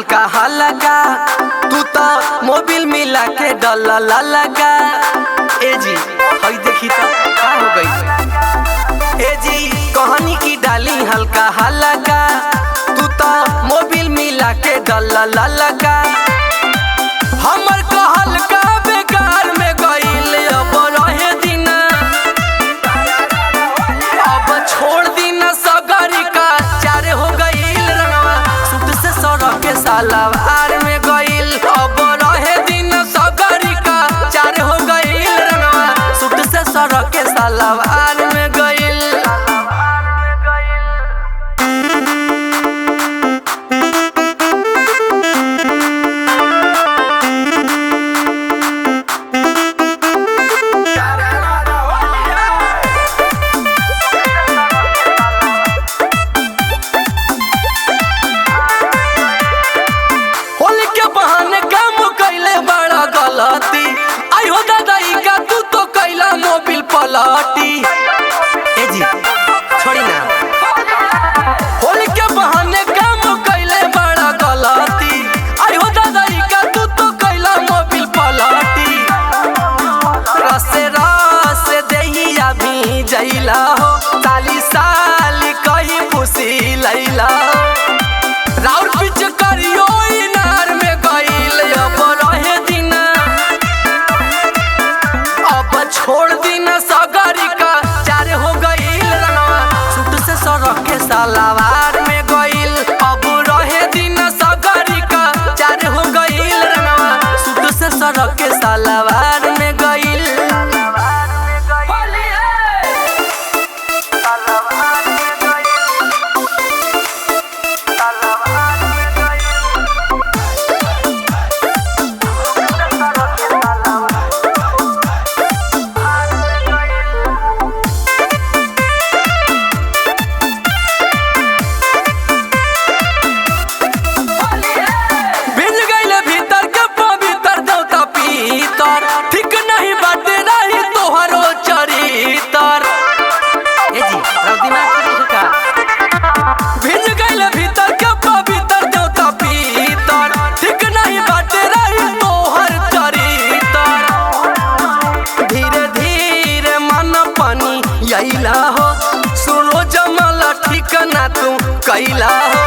हल्का हल्का तू तो मोबिल मिला के डला लगा। ए जी हई देखी तो का हो गई। ए जी कहानी की डाली हल्का हल्का तू तो मोबिल मिला के डला लगा। हमर कहल का बेकार में गईल अब रहे दिन, अब छोड़ दिन सगरी का चार हो गईल रंगवा सूट से सड़क के सालावार में गईल। अब रहे दिन सगरी का चार हो गईल रंगवा सूट से सड़क के सालावार में गईल। आई हो दादाई का तू तो कैला मोबिल पलटी। ए जी छोड़ी ना होली के बहाने काम कैले बड़ा गलती। आई हो दादाई का तू तो कैला मोबिल पलटी। रसे रस देहिया भी जैला हो साली साली कही खुशी लैला हो। राउर पिच करियो इनार में गईल अब रहे दिन, छोड़ दिन सगरी का चार हो गईल रंगवा सूट से सड़क के सालावार में गईल। अब रहे दिन सगरी का चार हो गईल रंगवा सूट से सड़क के सालावार में गईल। ठीक नहीं बाटे रही तोहरो चरितर। ए जी भिज गइल भीतर के पवित्र देवता पीतर। ठीक नहीं बाटे रही तोहर चरितर। धीरे धीरे मन पानी अइला हो सुनो जमल ठीक ना तू कैला हो।